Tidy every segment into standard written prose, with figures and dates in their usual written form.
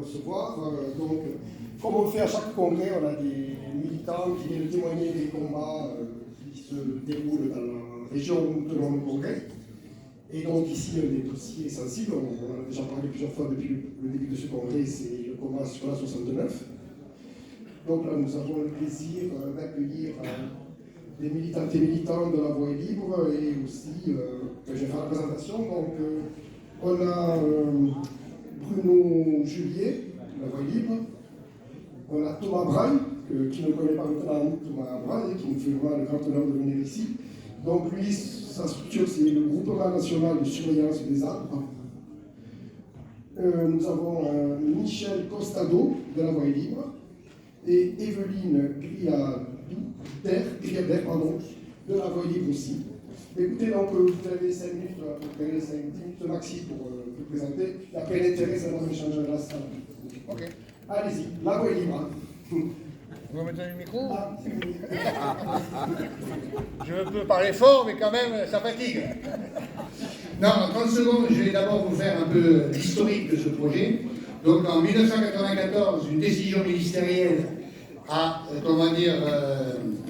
recevoir. Donc, comme on le fait à chaque congrès, on a des militants qui viennent témoigner des combats qui se déroulent dans la région où nous tenons le congrès. Et donc ici, un des dossiers sensibles, on en a déjà parlé plusieurs fois depuis le début de ce congrès, c'est le combat sur la 69. Donc là, nous avons le plaisir d'accueillir des militantes et militants de la Voix est libre et aussi, je vais faire la présentation. Donc, on a Bruno Julier, de la Voix est libre. On a Thomas Braille, qui ne connaît pas maintenant Thomas Braille, qui nous fait vraiment le grand honneur de venir ici. Donc lui, sa structure, c'est le Groupement national de surveillance des arbres. Nous avons Michel Costado, de la Voix est libre, et Evelyne Griader, de la Voix est libre aussi. Écoutez, donc vous avez 5 minutes, à peu près 5 minutes maxi pour vous présenter. Et après l'intérêt, ça va me changer de la salle. Ok. Allez-y, la Voix est libre. Vous me donnez le micro? Je peux parler fort, mais quand même, ça fatigue. Non, en 30 secondes, je vais d'abord vous faire un peu l'historique de ce projet. Donc, en 1994, une décision ministérielle a,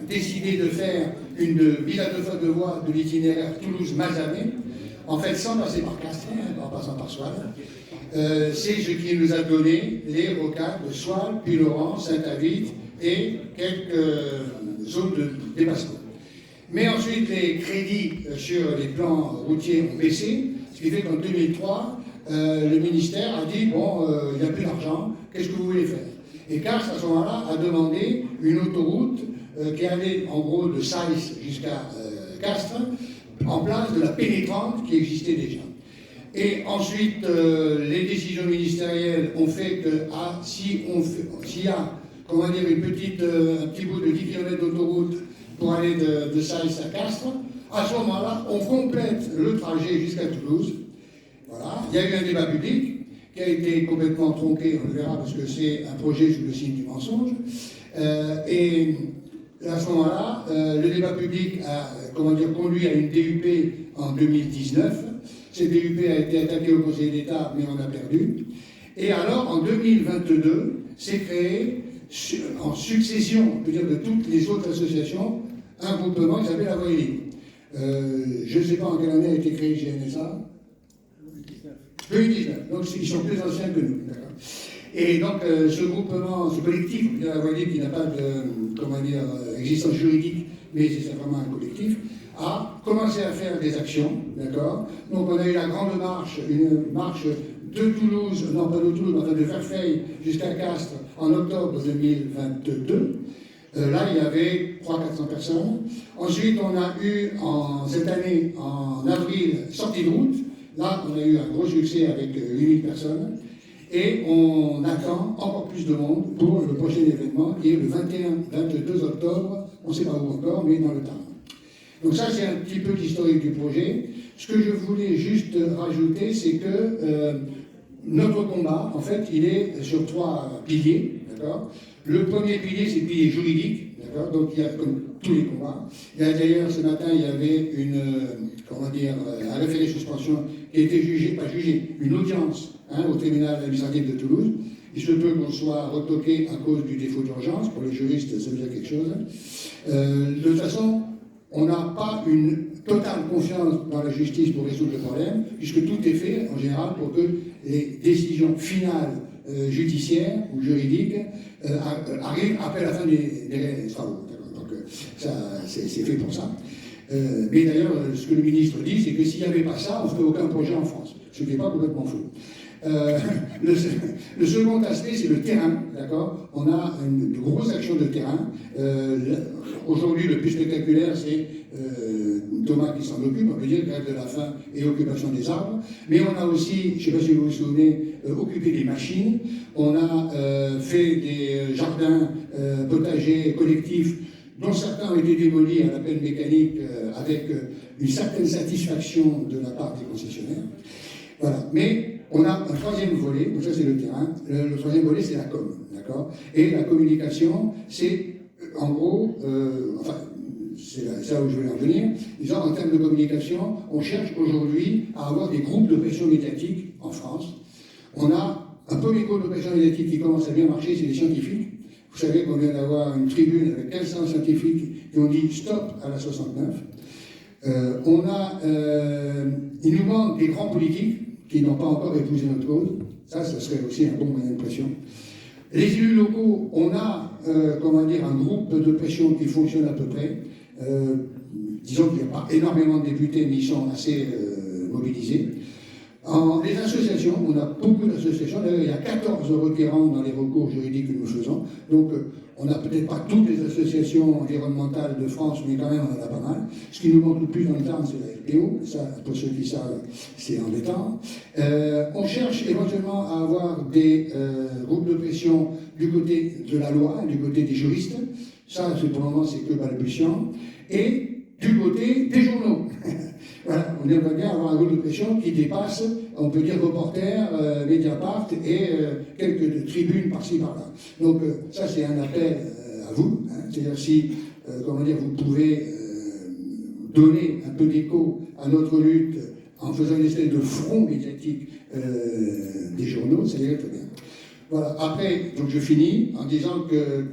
décidé de faire une mise à 2 fois 2 voies de l'itinéraire Toulouse-Mazamet, en fait, sans passer par Castres, en passant par Soile. C'est ce qui nous a donné les rocades de Soile, puis Laurent, Saint-Avit et quelques zones de dépassement. Mais ensuite, les crédits sur les plans routiers ont baissé, ce qui fait qu'en 2003, le ministère a dit, bon, il n'y a plus d'argent, qu'est-ce que vous voulez faire? Et Castres, à ce moment-là, a demandé une autoroute qui allait en gros de Saïs jusqu'à Castres, en place de la pénétrante qui existait déjà. Et ensuite, les décisions ministérielles ont fait que s'il y a un petit bout de 10 km d'autoroute pour aller de Saïs à Castres, à ce moment-là, on complète le trajet jusqu'à Toulouse. Voilà. Il y a eu un débat public qui a été complètement tronqué, on le verra, parce que c'est un projet sous le signe du mensonge. Et à ce moment-là, le débat public a conduit à une DUP en 2019. Cette DUP a été attaquée au Conseil d'État, mais on a perdu. Et alors, en 2022, s'est créé, en succession, on peut dire, de toutes les autres associations, un groupement qui s'appelle la Voix est libre. Je ne sais pas en quelle année a été créé GNSA. 2019. Donc, ils sont plus anciens que nous. Et donc, ce groupement, ce collectif, la Voix est libre, qui n'a pas de, existence juridique, mais c'est vraiment un collectif, a commencé à faire des actions, d'accord. Donc on a eu la grande marche, une marche de Toulouse, non pas de Toulouse, mais enfin de Verfeil jusqu'à Castres en octobre 2022. Là, il y avait 300-400 personnes. Ensuite, on a eu cette année, en avril, sortie de route. Là, on a eu un gros succès avec 8000 personnes. Et on attend encore plus de monde pour le prochain événement qui est le 21-22 octobre. On ne sait pas où encore, mais dans le temps. Donc ça, c'est un petit peu l'historique du projet. Ce que je voulais juste rajouter, c'est que notre combat, en fait, il est sur 3 piliers, d'accord. Le premier pilier, c'est le pilier juridique, d'accord. Donc il y a comme tous les combats. Il y a d'ailleurs, ce matin, il y avait un référé suspension qui a été une audience au tribunal administratif de Toulouse. Il se peut qu'on soit retoqué à cause du défaut d'urgence. Pour les juristes, ça veut dire quelque chose. De toute façon, on n'a pas une totale confiance dans la justice pour résoudre le problème, puisque tout est fait, en général, pour que les décisions finales judiciaires ou juridiques arrivent après la fin des travaux. Donc, ça, c'est fait pour ça. Mais d'ailleurs, ce que le ministre dit, c'est que s'il n'y avait pas ça, on ne ferait aucun projet en France. Ce qui n'est pas complètement faux. Le second aspect, c'est le terrain, d'accord. On a une grosse action de terrain. Aujourd'hui, le plus spectaculaire, c'est Thomas qui s'en occupe, on peut dire, grève de la faim et occupation des arbres. Mais on a aussi, je ne sais pas si vous vous souvenez, occupé des machines. On a fait des jardins potagers collectifs, dont certains ont été démolis à l'appel mécanique avec une certaine satisfaction de la part des concessionnaires. Voilà. Mais on a un troisième volet, donc ça c'est le terrain. Le troisième volet, c'est la com, d'accord. Et la communication, c'est en gros, c'est là où je voulais en venir. Disons, en termes de communication, on cherche aujourd'hui à avoir des groupes de pression médiatique en France. On a un premier premier groupe de pression médiatique qui commence à bien marcher, c'est les scientifiques. Vous savez qu'on vient d'avoir une tribune avec 1500 scientifiques qui ont dit stop à la 69. Il nous manque des grands politiques qui n'ont pas encore épousé notre cause. Ça serait aussi un bon moyen de pression. Les élus locaux, on a, un groupe de pression qui fonctionne à peu près. Disons qu'il n'y a pas énormément de députés, mais ils sont assez mobilisés. Les associations, on a beaucoup d'associations. D'ailleurs, il y a 14 requérants dans les recours juridiques que nous faisons. Donc, on n'a peut-être pas toutes les associations environnementales de France, mais quand même, on en a pas mal. Ce qui nous manque le plus dans le temps, c'est la RPO. Ça, pour ceux qui savent, c'est embêtant. On cherche éventuellement à avoir des groupes de pression du côté de la loi, du côté des juristes. Ça, pour le moment, c'est que balbutiant. Et du côté des journaux. Voilà, on aimerait bien avoir un groupe de pression qui dépasse, on peut dire, Reporter, Mediapart et quelques tribunes par-ci par-là. Donc ça, c'est un appel à vous. Hein, c'est-à-dire si, vous pouvez donner un peu d'écho à notre lutte en faisant une espèce de front médiatique des journaux, ça irait très bien. Voilà, après, donc je finis en disant que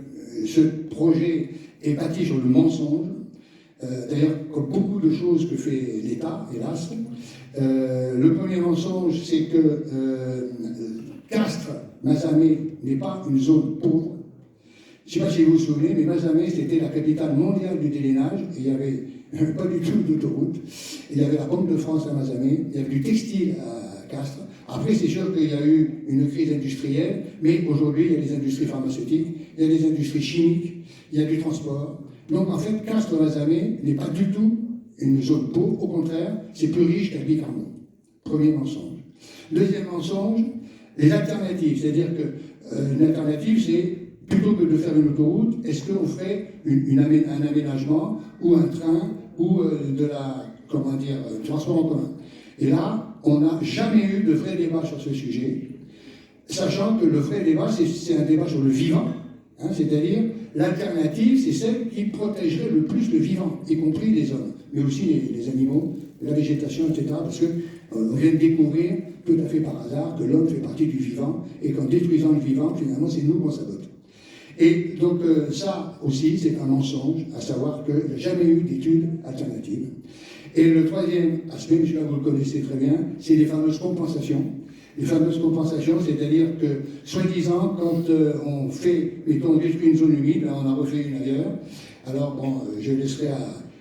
ce projet est bâti sur le mensonge. D'ailleurs, comme beaucoup de choses que fait l'État, hélas. Le premier mensonge, c'est que Castres, Mazamet, n'est pas une zone pauvre. Je ne sais pas si vous vous souvenez, mais Mazamet, c'était la capitale mondiale du délainage, et il n'y avait pas du tout d'autoroute. Il y avait la Banque de France à Mazamet, il y avait du textile à Castres. Après, c'est sûr qu'il y a eu une crise industrielle, mais aujourd'hui, il y a des industries pharmaceutiques, il y a des industries chimiques, il y a du transport. Donc en fait, Castres-Mazamet n'est pas du tout une zone pauvre, au contraire, c'est plus riche qu'Albi-Carmont. Premier mensonge. Deuxième mensonge, les alternatives. C'est-à-dire qu'une alternative, c'est plutôt que de faire une autoroute, est-ce qu'on ferait un aménagement ou un train ou transport en commun. Et là, on n'a jamais eu de vrai débat sur ce sujet, sachant que le vrai débat, c'est un débat sur le vivant. Hein, c'est-à-dire, l'alternative, c'est celle qui protégerait le plus le vivant, y compris les hommes, mais aussi les animaux, la végétation, etc. Parce qu'on vient de découvrir, tout à fait par hasard, que l'homme fait partie du vivant, et qu'en détruisant le vivant, finalement, c'est nous qu'on sabote. Et donc, ça aussi, c'est un mensonge, à savoir qu'il n'y a jamais eu d'études alternatives. Et le troisième aspect, monsieur, vous le connaissez très bien, c'est les fameuses compensations. Les fameuses compensations, c'est-à-dire que, soi-disant, quand on fait, mettons, on détruit une zone humide, là on en refait une ailleurs, alors bon, je laisserai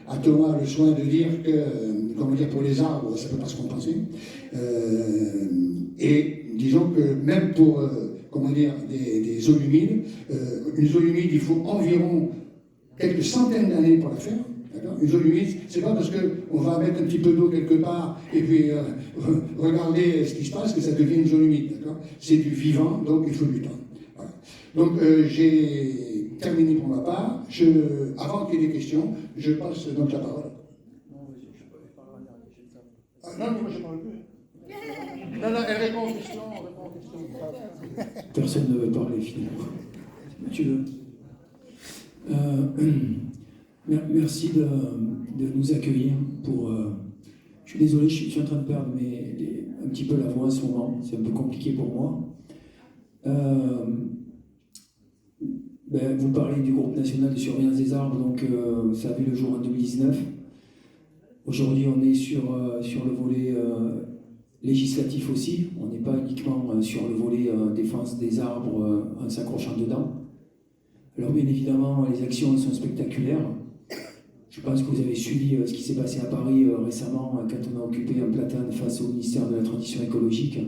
à Thomas le soin de dire que, pour les arbres, ça ne peut pas se compenser. Et disons que même pour, des zones humides, une zone humide, il faut environ quelques centaines d'années pour la faire. Une zone humide, c'est pas parce qu'on va mettre un petit peu d'eau quelque part et puis regarder ce qui se passe que ça devient une zone humide. C'est du vivant, donc il faut du temps. Voilà. Donc j'ai terminé pour ma part. Avant qu'il y ait des questions, je passe donc la parole. Non, moi je parle plus. Non, elle répond aux questions. Personne ne veut parler finalement. Tu veux. Merci de nous accueillir pour... je suis désolé, je suis en train de perdre un petit peu la voix en ce moment, c'est un peu compliqué pour moi. Vous parlez du groupe national de surveillance des arbres, donc ça a vu le jour en 2019. Aujourd'hui, on est sur le volet législatif aussi, on n'est pas uniquement sur le volet défense des arbres en s'accrochant dedans. Alors bien évidemment, les actions sont spectaculaires. Je pense que vous avez suivi ce qui s'est passé à Paris récemment quand on a occupé un platane face au ministère de la Transition écologique.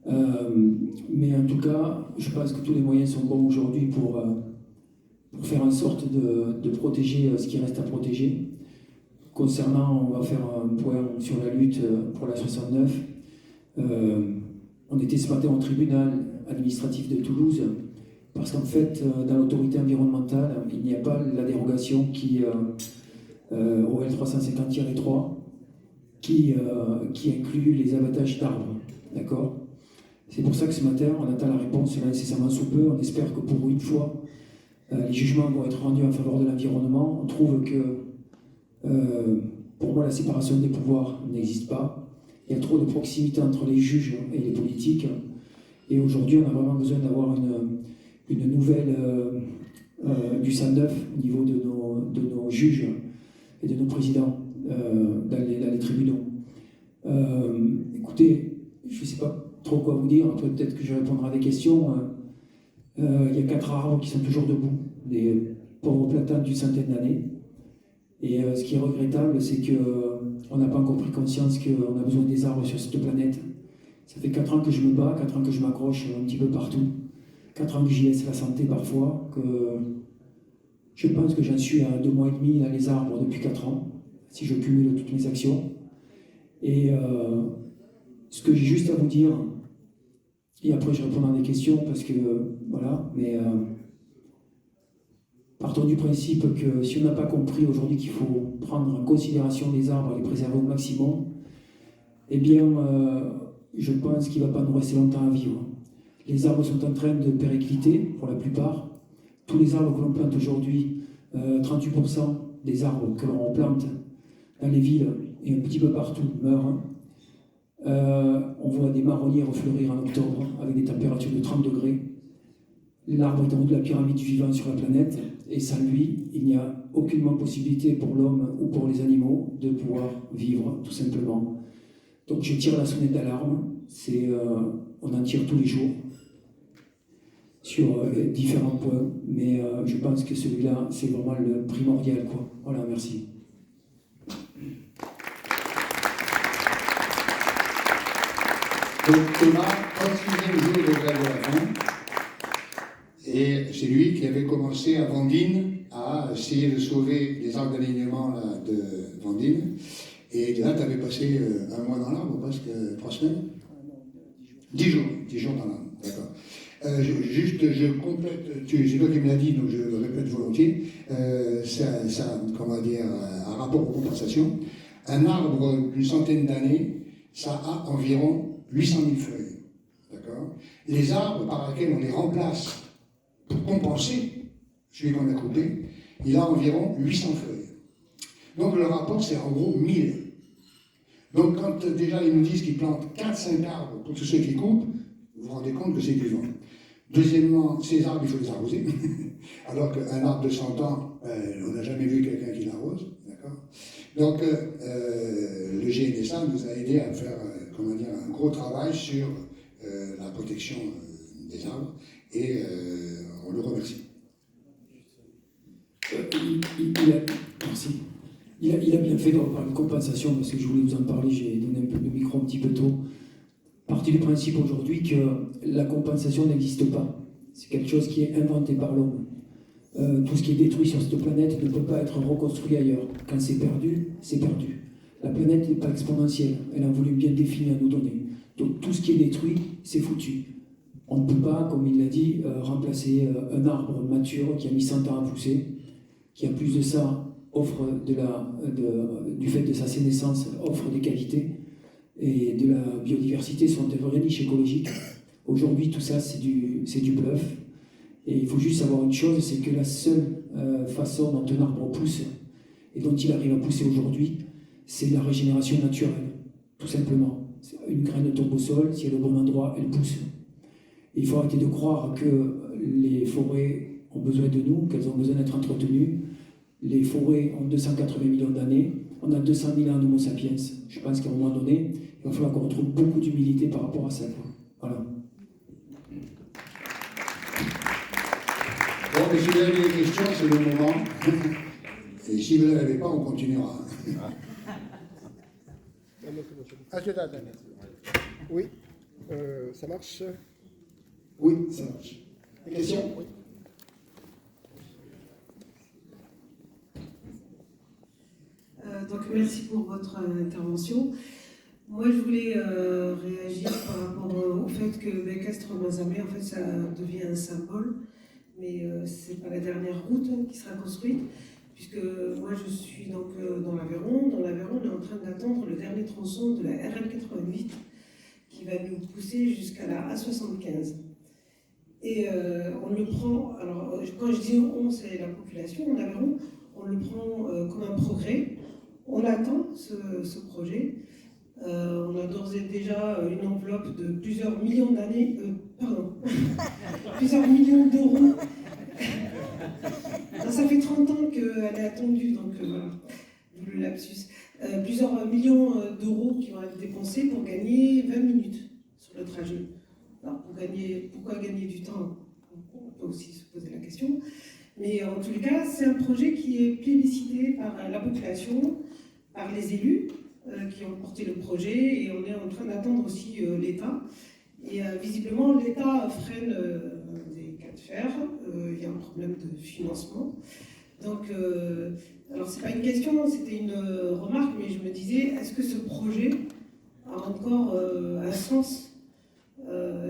Mais en tout cas, je pense que tous les moyens sont bons aujourd'hui pour faire en sorte de protéger ce qui reste à protéger. Concernant, on va faire un point sur la lutte pour la 69. On était ce matin au tribunal administratif de Toulouse. Parce qu'en fait, dans l'autorité environnementale, il n'y a pas la dérogation au L350-3 qui inclut les abattages d'arbres. D'accord ? C'est pour ça que ce matin, on attend la réponse là incessamment sous peu. On espère que pour une fois, les jugements vont être rendus en faveur de l'environnement. On trouve que, pour moi, la séparation des pouvoirs n'existe pas. Il y a trop de proximité entre les juges et les politiques. Et aujourd'hui, on a vraiment besoin d'avoir une nouvelle du sang neuf au niveau de nos juges et de nos présidents dans les tribunaux. Écoutez, je ne sais pas trop quoi vous dire, après peut-être que je répondrai à des questions. Il y a 4 arbres qui sont toujours debout, des pauvres platanes d'une centaine d'années. Et ce qui est regrettable, c'est qu'on n'a pas encore pris conscience qu'on a besoin des arbres sur cette planète. Ça fait 4 ans que je me bats, 4 ans que je m'accroche un petit peu partout, 4 ans que j'y laisse la santé parfois, que je pense que j'en suis à 2 mois et demi dans les arbres depuis 4 ans, si je cumule toutes mes actions. Et ce que j'ai juste à vous dire, et après je répondrai à des questions parce que voilà, mais partons du principe que si on n'a pas compris aujourd'hui qu'il faut prendre en considération les arbres et les préserver au maximum, eh bien je pense qu'il ne va pas nous rester longtemps à vivre. Les arbres sont en train de péricliter pour la plupart. Tous les arbres que l'on plante aujourd'hui, 38% des arbres que l'on plante dans les villes et un petit peu partout meurent. On voit des marronniers refleurir en octobre avec des températures de 30 degrés. L'arbre est en haut de la pyramide du vivant sur la planète et sans lui, il n'y a aucunement possibilité pour l'homme ou pour les animaux de pouvoir vivre tout simplement. Donc je tire la sonnette d'alarme, on en tire tous les jours sur différents points, mais je pense que celui-là, c'est vraiment le primordial, quoi. Voilà, merci. Donc Thomas continuait le jour de grève de la faim, et c'est lui qui avait commencé à Vendine à essayer de sauver les arbres d'alignement de Vendine. Et là, tu avais passé un mois dans l'arbre, presque 3 semaines 10 jours dans l'arbre, d'accord. Je complète, c'est toi qui me l'as dit, donc je le répète volontiers, ça, comment dire, un rapport aux compensations. Un arbre d'une centaine d'années, ça a environ 800 000 feuilles, d'accord. Les arbres par lesquels on les remplace pour compenser celui qu'on a coupé, il a environ 800 feuilles. Donc le rapport, c'est en gros 1000. Donc quand déjà ils nous disent qu'ils plantent 4-5 arbres pour tous ceux qui coupent, vous vous rendez compte que c'est du vent. Deuxièmement, ces arbres, il faut les arroser. Alors qu'un arbre de 100 ans, on n'a jamais vu quelqu'un qui l'arrose. D'accord. Donc le GNSA nous a aidé à faire un gros travail sur la protection des arbres et on le remercie. Merci. Il a bien fait de reparler de compensation parce que je voulais vous en parler, j'ai donné un peu le micro un petit peu tôt. Partie du principe aujourd'hui que la compensation n'existe pas. C'est quelque chose qui est inventé par l'homme. Tout ce qui est détruit sur cette planète ne peut pas être reconstruit ailleurs. Quand c'est perdu, c'est perdu. La planète n'est pas exponentielle, elle a un volume bien défini à nous donner. Donc tout ce qui est détruit, c'est foutu. On ne peut pas, comme il l'a dit, remplacer un arbre mature qui a mis 100 ans à pousser, qui en plus de ça offre du fait de sa sénescence, offre des qualités et de la biodiversité sont des vraies niches écologiques. Aujourd'hui, tout ça, c'est du bluff. Et il faut juste savoir une chose, c'est que la seule façon dont un arbre pousse et dont il arrive à pousser aujourd'hui, c'est la régénération naturelle, tout simplement. Une graine tombe au sol, si elle est au bon endroit, elle pousse. Et il faut arrêter de croire que les forêts ont besoin de nous, qu'elles ont besoin d'être entretenues. Les forêts ont 280 millions d'années, on a 200 000 ans d'Homo sapiens. Je pense qu'à un moment donné, il va falloir qu'on retrouve beaucoup d'humilité par rapport à ça. Voilà. Bon, mais si vous avez des questions, c'est le moment. Et si vous ne l'avez pas, on continuera. Oui, ça marche. Oui, ça marche. Des questions? Oui. Donc merci pour votre intervention. Moi je voulais réagir par rapport au fait que Castres-Mazamet, en fait, ça devient un symbole, mais c'est pas la dernière route qui sera construite, puisque moi je suis donc dans l'Aveyron. Dans l'Aveyron, on est en train d'attendre le dernier tronçon de la RN88 qui va nous pousser jusqu'à la A75. Et on le prend, alors quand je dis on, c'est la population, en Aveyron, on le prend comme un progrès. On attend ce projet. On a d'ores et déjà une enveloppe de plusieurs millions d'années, plusieurs millions d'euros. Ça fait 30 ans qu'elle est attendue, donc voilà, le lapsus. Plusieurs millions d'euros qui vont être dépensés pour gagner 20 minutes sur le trajet. Alors, pourquoi gagner du temps? On peut aussi se poser la question. Mais en tous les cas, c'est un projet qui est plébiscité par la population, par les élus qui ont porté le projet, et on est en train d'attendre aussi l'État. Et visiblement, l'État freine des cas de fer. Il y a un problème de financement. Donc, alors c'est pas une question, c'était une remarque, mais je me disais, est-ce que ce projet a encore un sens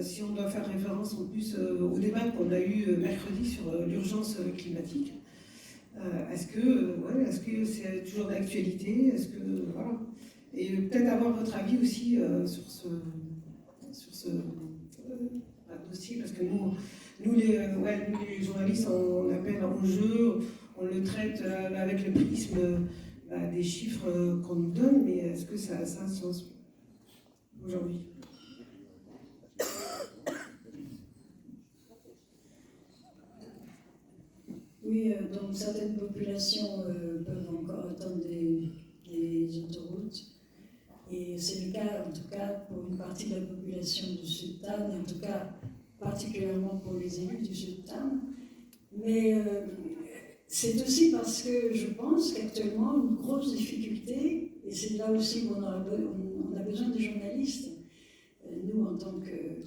si on doit faire référence en plus au débat qu'on a eu mercredi sur l'urgence climatique? Est-ce que c'est toujours d'actualité? Est-ce que voilà? Et peut-être avoir votre avis aussi sur ce dossier, parce que nous les journalistes, on appelle en jeu, on le traite avec le prisme des chiffres qu'on nous donne, mais est-ce que ça a un sens aujourd'hui? Oui, donc certaines populations peuvent encore attendre des autoroutes. Et c'est le cas, en tout cas, pour une partie de la population du Sud-Tarn, et en tout cas particulièrement pour les élus du Sud-Tarn. Mais c'est aussi parce que je pense qu'actuellement, une grosse difficulté, et c'est là aussi où on a besoin des journalistes, nous en tant que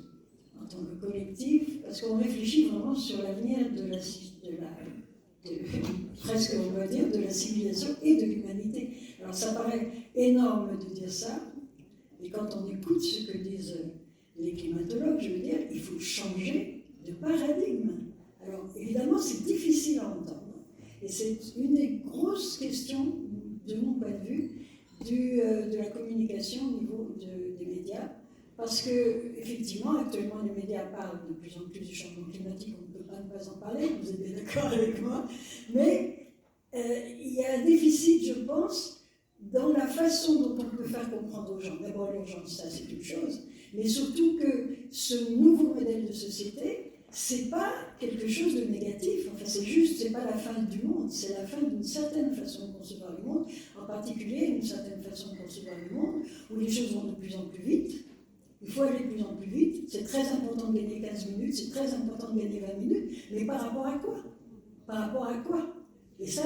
collectif, parce qu'on réfléchit vraiment sur l'avenir presque on va dire, de la civilisation et de l'humanité. Alors ça paraît énorme de dire ça, mais quand on écoute ce que disent les climatologues, je veux dire, il faut changer de paradigme. Alors évidemment, c'est difficile à entendre, et c'est une des grosses questions, de mon point de vue, de la communication au niveau des médias, parce que effectivement, actuellement, les médias parlent de plus en plus du changement climatique. On ne peut pas ne pas en parler, vous êtes bien d'accord avec moi, mais il y a un déficit, je pense, dans la façon dont on peut faire comprendre aux gens. D'abord, l'urgence, ça c'est une chose, mais surtout que ce nouveau modèle de société, c'est pas quelque chose de négatif. Enfin, c'est pas la fin du monde, c'est la fin d'une certaine façon de concevoir le monde, en particulier une certaine façon de concevoir le monde où les choses vont de plus en plus vite. Il faut aller de plus en plus vite. C'est très important de gagner 15 minutes, c'est très important de gagner 20 minutes, mais par rapport à quoi? Par rapport à quoi? Et ça,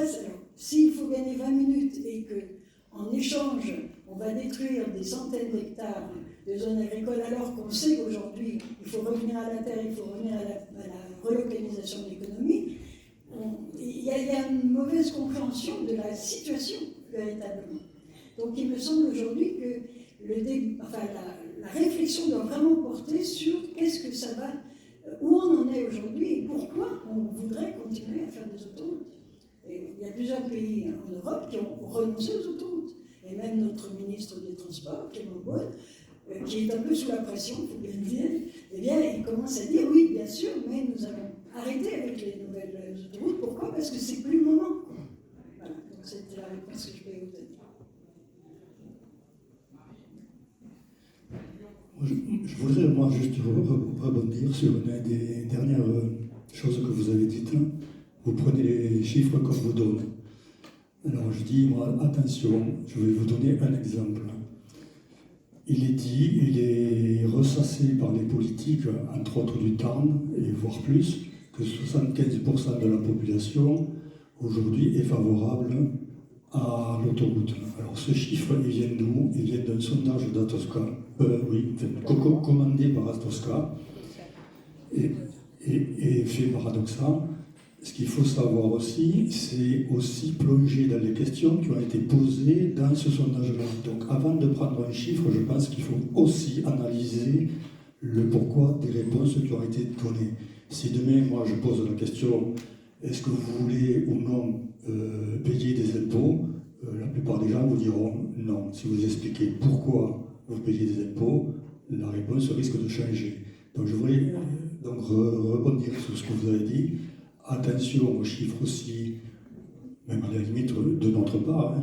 s'il faut gagner 20 minutes et qu'en échange, on va détruire des centaines d'hectares de zones agricoles, alors qu'on sait qu'aujourd'hui, il faut revenir à la terre, il faut revenir à la relocalisation de l'économie, il y a une mauvaise compréhension de la situation, véritablement. Donc il me semble aujourd'hui que la réflexion doit vraiment porter sur qu'est-ce que ça va, où on en est aujourd'hui et pourquoi on voudrait continuer à faire des autoroutes. Et il y a plusieurs pays en Europe qui ont renoncé aux autoroutes. Et même notre ministre des Transports, Clément Beaune, qui est un peu sous la pression, il faut bien le dire, eh bien, il commence à dire oui, bien sûr, mais nous allons arrêter avec les nouvelles autoroutes. Pourquoi? Parce que c'est plus le moment. Voilà, donc c'était la réponse que je vais vous donner. Je voudrais moi juste rebondir sur une des dernières choses que vous avez dites. Vous prenez les chiffres qu'on vous donne. Alors je dis, moi, attention, je vais vous donner un exemple. Il est dit, il est ressassé par les politiques, entre autres du Tarn, et voire plus, que 75% de la population aujourd'hui est favorable à l'autoroute. Alors ce chiffre, il vient d'où? Il vient d'un sondage d'Atosca, commandé par Atosca et fait par Adoxa. Ce qu'il faut savoir aussi, c'est aussi plonger dans les questions qui ont été posées dans ce sondage-là. Donc avant de prendre un chiffre, je pense qu'il faut aussi analyser le pourquoi des réponses qui ont été données. Si demain, moi, je pose la question, est-ce que vous voulez ou non payer des impôts, la plupart des gens vous diront non. Si vous expliquez pourquoi vous payez des impôts, la réponse risque de changer. Donc je voulais rebondir sur ce que vous avez dit. Attention aux chiffres aussi, même à la limite de notre part,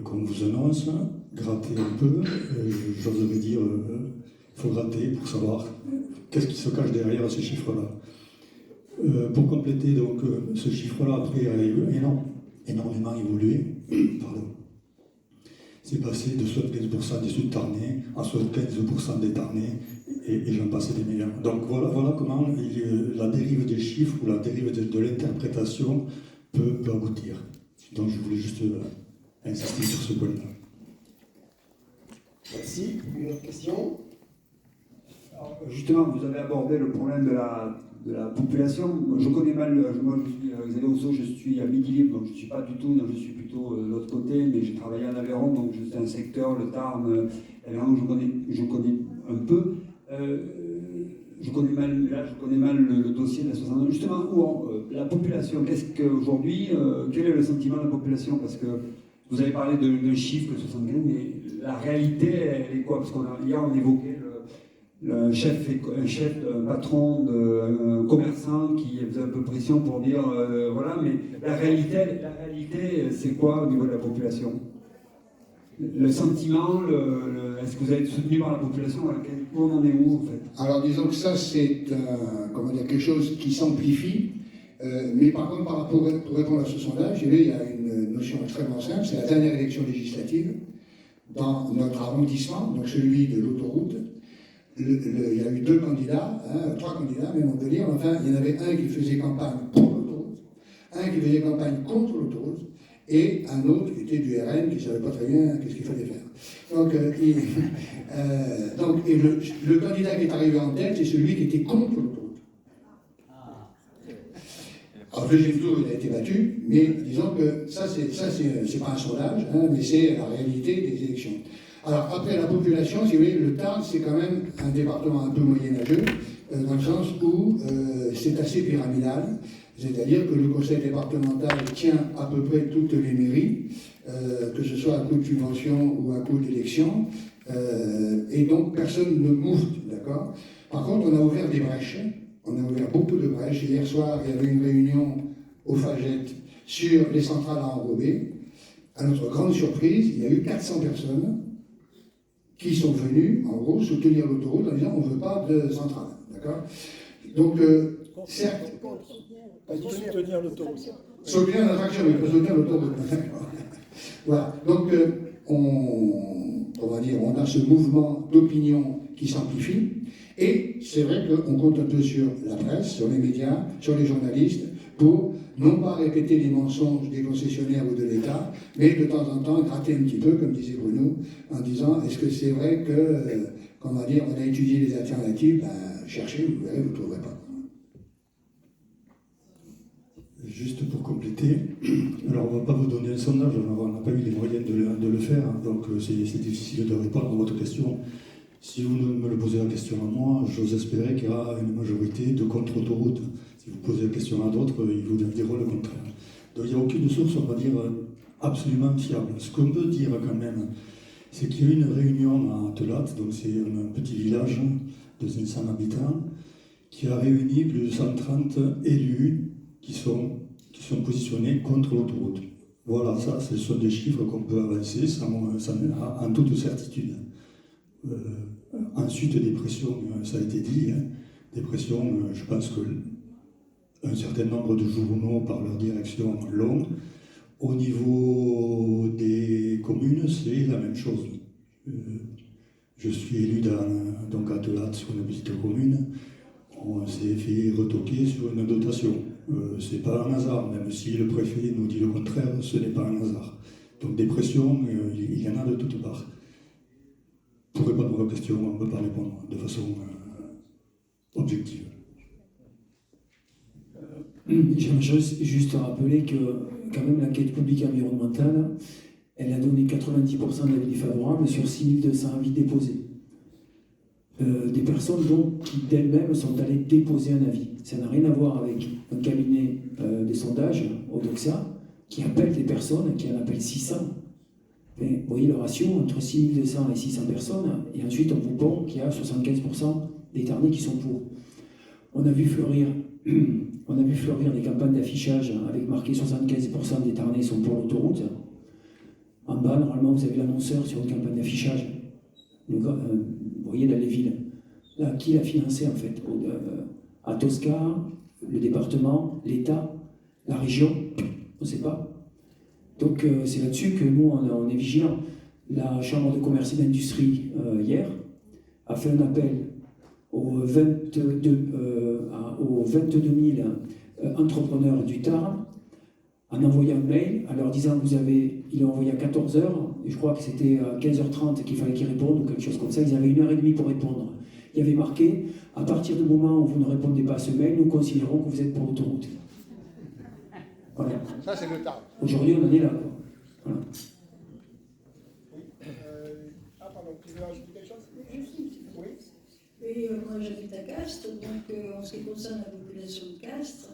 qu'on vous annonce, gratter un peu, j'oserais dire, il faut gratter pour savoir qu'est-ce qui se cache derrière ces chiffres-là. Pour compléter donc ce chiffre-là, après a énormément évolué. Pardon. C'est passé de 75% des Sud-Tarnais à 75% des Tarnais, et j'en passe des meilleurs. Donc voilà comment la dérive des chiffres ou la dérive de l'interprétation peut aboutir. Donc je voulais juste insister sur ce point-là. Merci. Une autre question? Alors, justement, vous avez abordé le problème de la population. Je connais mal, moi je suis Xavier Rousseau, je suis à Midi-Libre, donc je ne suis pas du tout, donc je suis plutôt de l'autre côté, mais j'ai travaillé en Aveyron, donc c'est un secteur, le Tarn, Aveyron, je connais un peu. Je connais mal le dossier de la 62. Justement, la population, qu'est-ce qu'aujourd'hui, quel est le sentiment de la population? Parce que vous avez parlé d'un chiffre, 75, mais la réalité, elle est quoi? Parce qu'hier, on évoquait un patron, un commerçant qui faisait un peu pression pour dire voilà, mais la réalité, c'est quoi au niveau de la population? Le sentiment, est-ce que vous êtes soutenu par la population? On en est où en fait? Alors disons que ça c'est quelque chose qui s'amplifie, mais par contre pour répondre à ce sondage, il y a une notion extrêmement simple, c'est la dernière élection législative dans notre arrondissement, donc celui de l'autoroute. Il y a eu 2 candidats, 3 candidats même on peut dire, enfin il y en avait un qui faisait campagne pour l'autoroute, un qui faisait campagne contre l'autoroute, et un autre qui était du RN qui ne savait pas très bien qu'est-ce qu'il fallait faire. Donc, le candidat qui est arrivé en tête, c'est celui qui était contre l'autoroute. Alors, le deuxième tour, il a été battu, mais disons que ça, c'est pas un sondage, mais c'est la réalité des élections. Alors, après la population, si vous voulez, le Tarn, c'est quand même un département un peu moyenâgeux, dans le sens où c'est assez pyramidal. C'est-à-dire que le conseil départemental tient à peu près toutes les mairies, que ce soit à coup de subvention ou à coup d'élection, et donc personne ne moufte, d'accord? Par contre, on a ouvert des brèches, on a ouvert beaucoup de brèches. Hier soir, il y avait une réunion au Faget sur les centrales à enrober. À notre grande surprise, il y a eu 400 personnes qui sont venues, en gros, soutenir l'autoroute en disant on ne veut pas de centrale, d'accord? Donc, certes... Soutenir l'autoroute. Soutenir l'attraction, mais pas soutenir l'autoroute. Voilà. Donc, on va dire, on a ce mouvement d'opinion qui s'amplifie. Et c'est vrai qu'on compte un peu sur la presse, sur les médias, sur les journalistes, pour non pas répéter les mensonges des concessionnaires ou de l'État, mais de temps en temps gratter un petit peu, comme disait Bruno, en disant est-ce que c'est vrai que, comment dire, on a étudié les alternatives? Cherchez, vous verrez, vous ne trouverez pas. Juste pour compléter, alors on ne va pas vous donner un sondage, on n'a pas eu les moyens de le faire, donc c'est difficile de répondre à votre question. Si vous me le posez la question à moi, j'ose espérer qu'il y aura une majorité de contre-autoroute. Si vous posez la question à d'autres, ils vous diront le contraire. Donc il n'y a aucune source, on va dire, absolument fiable. Ce qu'on peut dire quand même, c'est qu'il y a eu une réunion à Telat, donc c'est un petit village de 500 habitants, qui a réuni plus de 130 élus qui sont positionnés contre l'autoroute. Voilà, ça, ce sont des chiffres qu'on peut avancer en toute certitude. Ensuite, des pressions, ça a été dit, des pressions, je pense qu'un certain nombre de journaux, par leur direction, l'ont. Au niveau des communes, c'est la même chose. Je suis élu donc à Telat, sur une petite commune. On s'est fait retoquer sur une dotation. C'est pas un hasard, même si le préfet nous dit le contraire, ce n'est pas un hasard. Donc des pressions, il y en a de toutes parts. Pour répondre à vos questions, on ne peut pas répondre de façon objective. J'aimerais juste rappeler que quand même l'enquête publique environnementale, elle a donné 90% d'avis favorables sur 6200 avis déposés. Des personnes donc qui d'elles-mêmes sont allées déposer un avis. Ça n'a rien à voir avec un cabinet de sondage, Odoxa, qui appelle des personnes, qui en appelle 600. Et vous voyez le ratio entre 6200 et 600 personnes, et ensuite on vous pond qu'il y a 75% des Tarnais qui sont pour. On a vu fleurir des campagnes d'affichage avec marqué 75% des Tarnais sont pour l'autoroute. En bas, normalement, vous avez l'annonceur sur une campagne d'affichage. Vous voyez dans les villes. Là, qui l'a financé en fait? À Tosca, le département, l'État, la région, on ne sait pas. Donc c'est là-dessus que nous, on est vigilants. La Chambre de commerce et d'industrie, hier, a fait un appel aux 22 000 entrepreneurs du Tarn, en envoyant un mail, en leur disant ils l'ont envoyé à 14h, et je crois que c'était à 15h30 qu'il fallait qu'ils répondent, ou quelque chose comme ça. Ils avaient 1h30 pour répondre. Il y avait marqué, à partir du moment où vous ne répondez pas à ce mail, nous considérons que vous êtes pour l'autoroute. Voilà. Ça, c'est le Tarn. Aujourd'hui, on en est là. Voilà. Pardon, tu veux ajouter quelque chose? Oui. Et moi j'habite à Castres, donc en ce qui concerne la population de Castres,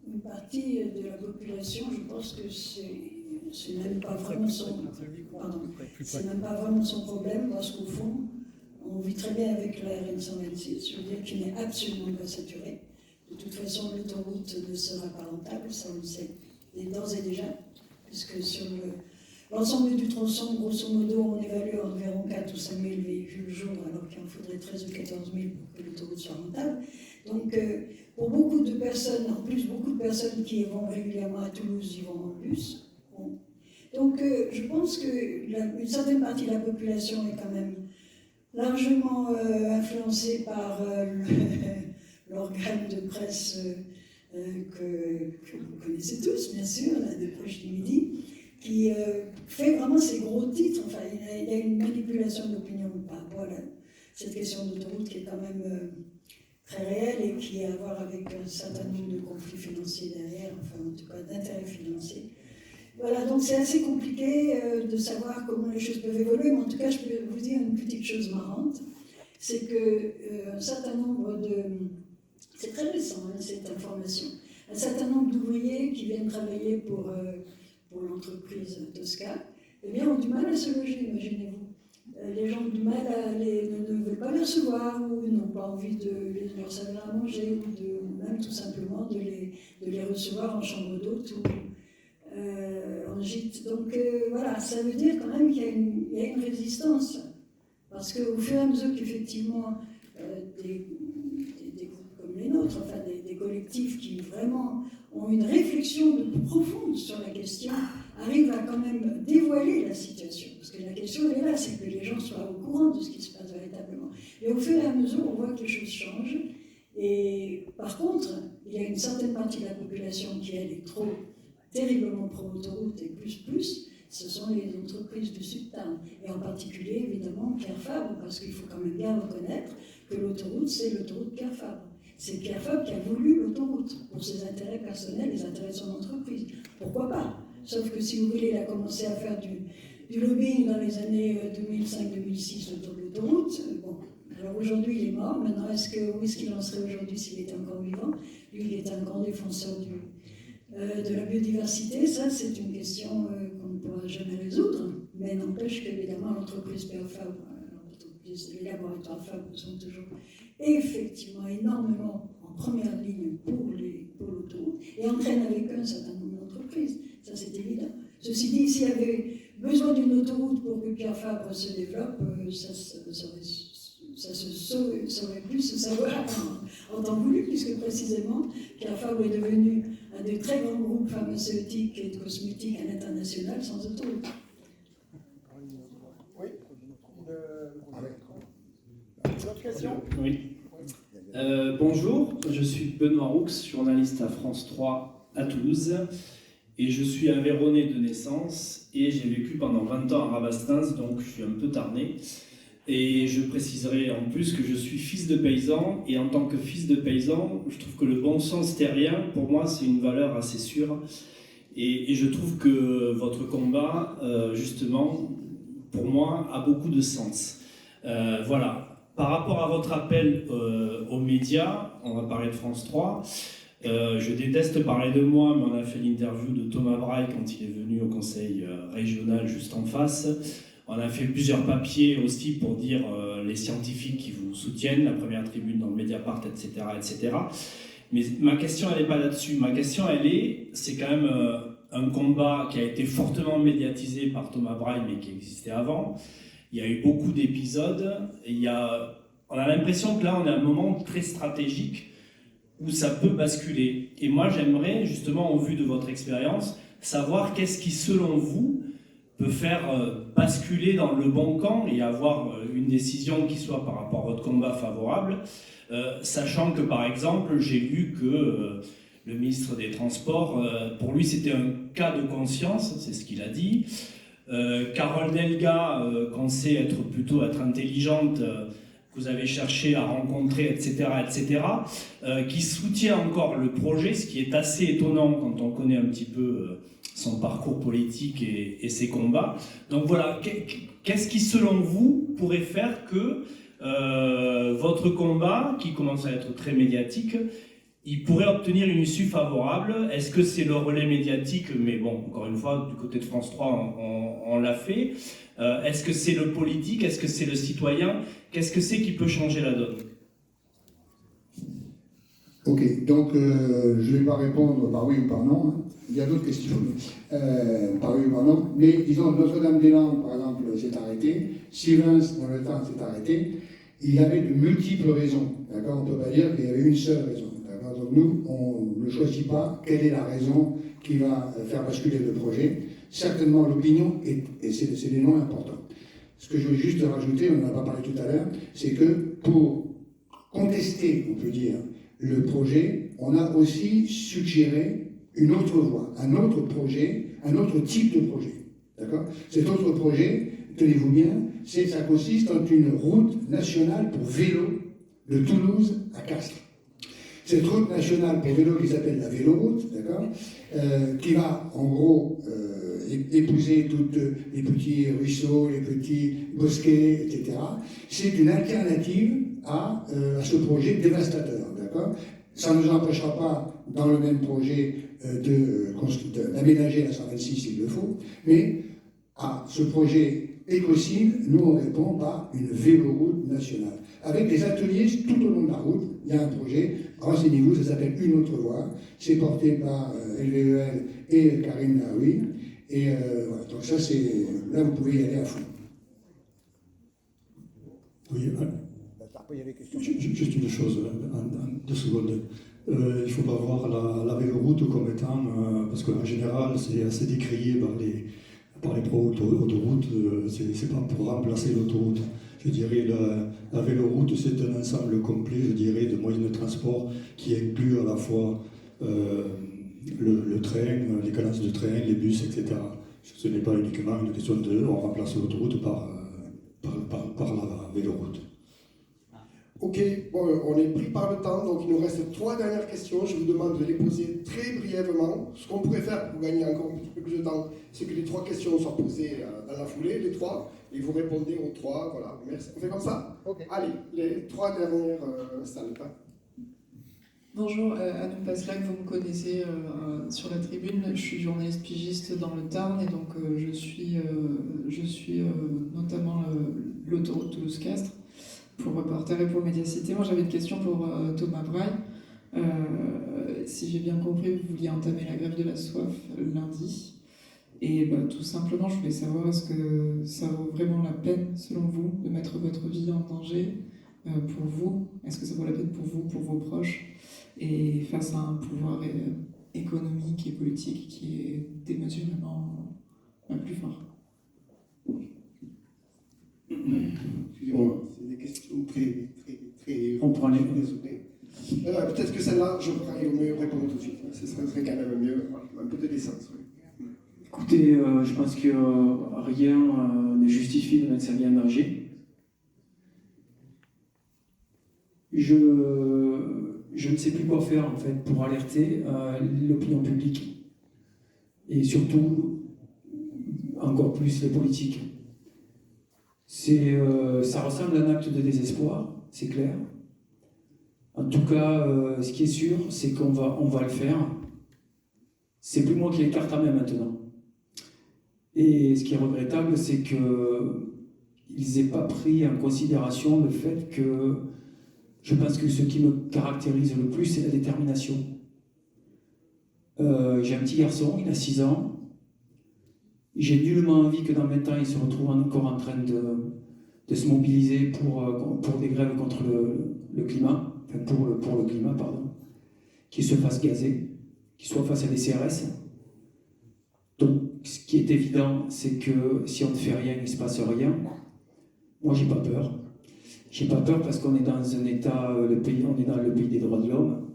une partie de la population, je pense que c'est même pas vraiment c'est même pas vraiment son problème, parce qu'au fond, on vit très bien avec la RN 126, je veux dire qu'il n'est absolument pas saturé. De toute façon, l'autoroute ne sera pas rentable, ça on le sait d'ores et déjà, puisque sur l'ensemble du tronçon, grosso modo, on évalue environ 4 ou 5 000 véhicules jour, alors qu'il en faudrait 13 ou 14 000 pour que l'autoroute soit rentable. Donc, pour beaucoup de personnes, en plus, beaucoup de personnes qui vont régulièrement à Toulouse, ils vont en bus. Bon. Donc, je pense qu'une certaine partie de la population est quand même largement influencée par l'organe de presse que vous connaissez tous, bien sûr, la Dépêche du Midi, qui fait vraiment ces gros titres. Enfin, il y a une manipulation de l'opinion par rapport à cette question d'autoroute qui est quand même très réelle et qui a à voir avec un certain nombre de conflits financiers derrière, enfin en tout cas d'intérêts financiers. Voilà, donc c'est assez compliqué de savoir comment les choses peuvent évoluer, mais en tout cas je peux vous dire une petite chose marrante, c'est que un certain nombre de... C'est très récent, hein, cette information. Un certain nombre d'ouvriers qui viennent travailler pour l'entreprise Tosca, eh bien, ont du mal à se loger, imaginez-vous. Les gens ont du mal ne veulent pas les recevoir, ou n'ont pas envie de leur servir à manger, ou même tout simplement de les recevoir en chambre d'hôte ou en gîte. Donc voilà, ça veut dire quand même qu'il y a une résistance. Parce qu'au fur et à mesure qu'effectivement des groupes comme les nôtres, enfin des collectifs qui vraiment ont une réflexion profonde sur la question, arrivent à quand même dévoiler la situation. Parce que la question, elle est là, c'est que les gens soient au courant de ce qui se passe véritablement. Et au fur et à mesure, on voit que les choses changent. Et par contre, il y a une certaine partie de la population qui, elle, est trop terriblement pro-autoroute et plus, ce sont les entreprises du Sud-Tarn. Et en particulier, évidemment, Pierre Fabre, parce qu'il faut quand même bien reconnaître que l'autoroute, c'est l'autoroute Pierre Fabre. C'est Pierre Fabre qui a voulu l'autoroute pour ses intérêts personnels, les intérêts de son entreprise. Pourquoi pas? Sauf que si vous voulez, il a commencé à faire du lobbying dans les années 2005-2006 autour de l'autoroute. Bon, alors aujourd'hui, il est mort. Maintenant, où est-ce qu'il en serait aujourd'hui s'il était encore vivant? Lui, il est un grand défenseur de la biodiversité. Ça, c'est une question qu'on ne pourra jamais résoudre. Mais n'empêche qu'évidemment, l'entreprise Pierre Fabre, les laboratoires Fabre sont toujours effectivement énormément en première ligne pour l'autoroute et entraînent avec eux un certain nombre d'entreprises. Ça, c'est évident. Ceci dit, s'il y avait besoin d'une autoroute pour que Pierre Fabre se développe, ça aurait pu se savoir en temps voulu, puisque précisément, Pierre Fabre est devenu un des très grands groupes pharmaceutiques et de cosmétiques à l'international sans autoroute. Oui. D'autres questions? Oui. Bonjour, je suis Benoît Roux, journaliste à France 3 à Toulouse. Et je suis aveyronais de naissance et j'ai vécu pendant 20 ans à Rabastens, donc je suis un peu tarné. Et je préciserai en plus que je suis fils de paysan, et en tant que fils de paysan, je trouve que le bon sens terrien, pour moi, c'est une valeur assez sûre. Et je trouve que votre combat, justement, pour moi, a beaucoup de sens. Voilà. Par rapport à votre appel aux médias, on va parler de France 3. Je déteste parler de moi, mais on a fait l'interview de Thomas Braille quand il est venu au conseil régional juste en face. On a fait plusieurs papiers aussi pour dire les scientifiques qui vous soutiennent, la première tribune dans le Mediapart, etc., etc. Mais ma question, elle n'est pas là-dessus. Ma question, c'est quand même un combat qui a été fortement médiatisé par Thomas Braille, mais qui existait avant. Il y a eu beaucoup d'épisodes. On a l'impression que là, on est à un moment très stratégique où ça peut basculer. Et moi, j'aimerais, justement, au vu de votre expérience, savoir qu'est-ce qui, selon vous, peut faire basculer dans le bon camp et avoir une décision qui soit par rapport à votre combat favorable, sachant que, par exemple, j'ai lu que le ministre des Transports, pour lui, c'était un cas de conscience, c'est ce qu'il a dit. Carole Delga, qu'on sait être intelligente, que vous avez cherché à rencontrer, etc., qui soutient encore le projet, ce qui est assez étonnant quand on connaît un petit peu son parcours politique et ses combats. Donc voilà, qu'est-ce qui, selon vous, pourrait faire que votre combat, qui commence à être très médiatique, il pourrait obtenir une issue favorable? Est-ce que c'est le relais médiatique? Mais bon, encore une fois, du côté de France 3, on l'a fait. Est-ce que c'est le politique? Est-ce que c'est le citoyen? Qu'est-ce que c'est qui peut changer la donne? Ok, donc je ne vais pas répondre par oui ou par non. Hein. Il y a d'autres questions. Par oui ou par non. Mais disons, Notre-Dame-des-Landes, par exemple, s'est arrêté. Sivens, dans le temps, s'est arrêté. Il y avait de multiples raisons. D'accord, on ne peut pas dire qu'il y avait une seule raison. D'accord, donc nous, on ne choisit pas quelle est la raison qui va faire basculer le projet. Certainement, l'opinion, et c'est des noms importants. Ce que je veux juste rajouter, on n'en a pas parlé tout à l'heure, c'est que pour contester, on peut dire, le projet, on a aussi suggéré une autre voie, un autre projet, un autre type de projet. D'accord ? Cet autre projet, tenez-vous bien, ça consiste en une route nationale pour vélo de Toulouse à Castres. Cette route nationale pour vélo qui s'appelle la véloroute, d'accord, qui va en gros épouser tous les petits ruisseaux, les petits bosquets, etc. C'est une alternative à ce projet dévastateur, d'accord. Ça ne nous empêchera pas, dans le même projet, d'aménager la 126 s'il le faut, mais à ce projet écocide, nous on répond par une véloroute nationale. Avec des ateliers tout au long de la route, il y a un projet, renseignez-vous, ça s'appelle Une autre voie, c'est porté par LVEL et Karine Laoui, et voilà, donc ça c'est, là vous pouvez y aller à fond. Oui, juste une chose, en 2 secondes. Il ne faut pas voir la véloroute comme étant, parce qu'en général c'est assez décrié par les pro-autoroutes, c'est pas pour remplacer l'autoroute. Je dirais la véloroute, c'est un ensemble complet, je dirais, de moyens de transport qui inclut à la fois le train, les cadences de train, les bus, etc. Ce n'est pas uniquement une question de on remplace l'autoroute par la véloroute. Ok, bon, on est pris par le temps, donc il nous reste 3 dernières questions. Je vous demande de les poser très brièvement. Ce qu'on pourrait faire pour gagner encore un petit peu plus de temps, c'est que les 3 questions soient posées dans la foulée, les 3, et vous répondez aux 3. Voilà, merci. On fait comme ça? Okay. Allez, les 3 dernières salles. Bonjour, Anne Paslac, vous me connaissez sur la tribune. Je suis journaliste pigiste dans le Tarn et donc je suis notamment l'autoroute Toulouse-Castres pour Reporter et pour Médiacité. Moi j'avais une question pour Thomas Braille. Si j'ai bien compris, vous vouliez entamer la grève de la soif lundi. Et tout simplement, je voulais savoir, est-ce que ça vaut vraiment la peine, selon vous, de mettre votre vie en danger pour vous? Est-ce que ça vaut la peine pour vous, pour vos proches, et face à un pouvoir économique et politique qui est démesurément plus fort? Excusez-moi, c'est des questions très On prend les... peut-être que celle-là, je pourrais mieux répondre tout de suite. Ce serait quand même mieux, un peu de décence. Oui. Écoutez, je pense que rien ne justifie de mettre sa vie en danger. Je ne sais plus quoi faire en fait pour alerter l'opinion publique et surtout encore plus les politiques. Ça ressemble à un acte de désespoir, c'est clair. En tout cas, ce qui est sûr, c'est qu'on va le faire. C'est plus moi qui l'écarte à main maintenant. Et ce qui est regrettable, c'est qu'ils n'aient pas pris en considération le fait que je pense que ce qui me caractérise le plus, c'est la détermination. J'ai un petit garçon, il a 6 ans. J'ai nullement envie que dans 20 ans, il se retrouve encore en train de se mobiliser pour des grèves contre le climat, enfin pour le climat, pardon, qu'il se fasse gazer, qu'il soit face à des CRS. Donc, ce qui est évident, c'est que si on ne fait rien, il ne se passe rien. Moi, j'ai pas peur. J'ai pas peur parce qu'on est dans un État, on est dans le pays des droits de l'homme,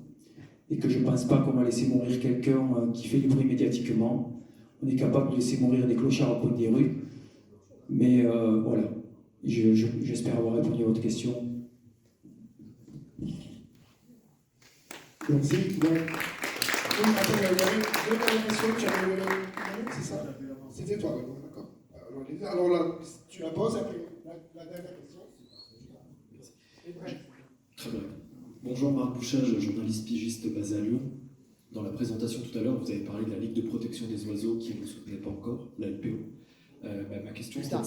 et que je ne pense pas qu'on va laisser mourir quelqu'un qui fait du bruit médiatiquement. On est capable de laisser mourir des clochards au coin des rues. Mais voilà, j'espère avoir répondu à votre question. Merci. Donc, attends, il y avait deux dernières questions. Tu avais levé la main, c'est ça? C'était toi, d'accord. Alors là, tu la poses après. La dernière question. Très bien. Bonjour, Marc Bouchage, journaliste pigiste basé à Lyon. Dans la présentation tout à l'heure, vous avez parlé de la Ligue de protection des oiseaux qui ne vous soutenait pas encore, la LPO. Ma question c'était...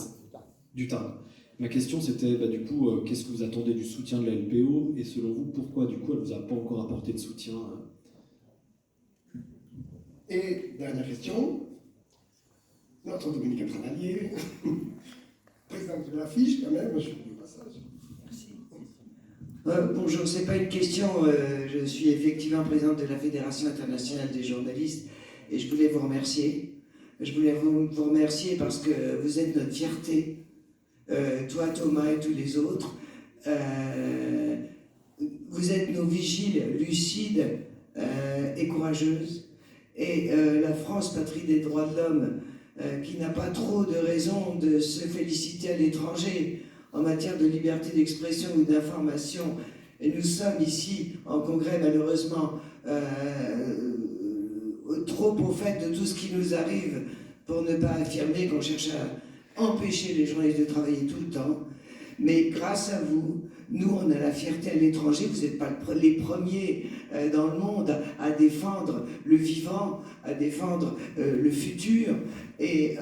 Du Tarn. Ma question c'était, du coup, qu'est-ce que vous attendez du soutien de la LPO et selon vous, pourquoi du coup elle ne vous a pas encore apporté de soutien Et dernière question, notre Dominique Trinalier, présidente de l'affiche quand même, je suis au passage. Bonjour, c'est pas une question, je suis effectivement présidente de la Fédération internationale des journalistes et je voulais vous remercier. Je voulais vous remercier parce que vous êtes notre fierté, toi Thomas et tous les autres. Vous êtes nos vigiles lucides et courageuses. Et la France, patrie des droits de l'homme, qui n'a pas trop de raisons de se féliciter à l'étranger en matière de liberté d'expression ou d'information. Et nous sommes ici en congrès, malheureusement, trop au fait de tout ce qui nous arrive pour ne pas affirmer qu'on cherche à empêcher les journalistes de travailler tout le temps. Mais grâce à vous, nous, on a la fierté à l'étranger. Vous n'êtes pas les premiers dans le monde à défendre le vivant, à défendre le futur. Et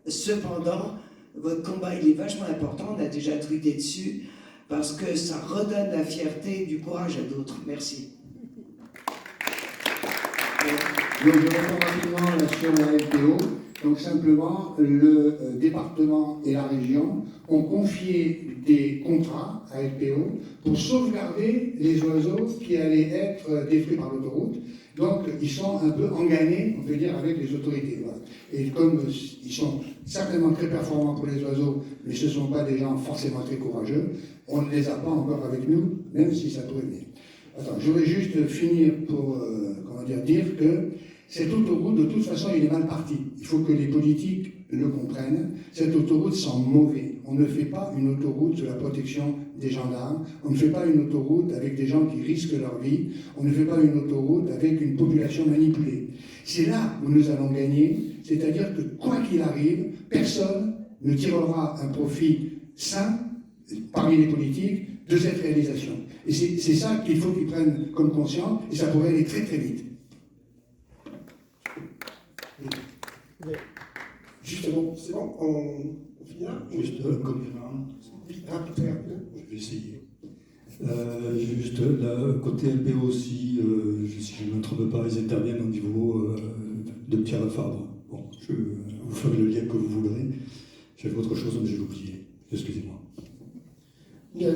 cependant, votre combat, il est vachement important. On a déjà tweeté dessus parce que ça redonne la fierté et du courage à d'autres. Merci. Donc je réponds rapidement sur la LPO. Donc simplement, le département et la région ont confié des contrats à LPO pour sauvegarder les oiseaux qui allaient être détruits par l'autoroute. Donc ils sont un peu engagés, on peut dire, avec les autorités. Voilà. Et comme ils sont certainement très performants pour les oiseaux, mais ce ne sont pas des gens forcément très courageux, on ne les a pas encore avec nous, même si ça pourrait venir. Attends, je voudrais juste finir pour dire que cette autoroute, de toute façon, il est mal parti. Il faut que les politiques le comprennent. Cette autoroute sent mauvais. On ne fait pas une autoroute sous la protection des gendarmes. On ne fait pas une autoroute avec des gens qui risquent leur vie. On ne fait pas une autoroute avec une population manipulée. C'est là où nous allons gagner. C'est-à-dire que quoi qu'il arrive, personne ne tirera un profit sain parmi les politiques de cette réalisation. Et c'est ça qu'il faut qu'ils prennent comme conscience, et ça pourrait aller très très vite. Justement, c'est bon, on finit là? Juste un complément. Je vais essayer. Juste, là, côté LPO aussi, si je ne me trompe pas, ils interviennent au niveau de Pierre Fabre. Bon, je vous ferai le lien que vous voudrez. J'avais autre chose, mais j'ai oublié. Excusez-moi. Bien.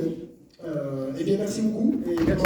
Eh bien, merci beaucoup. Et merci.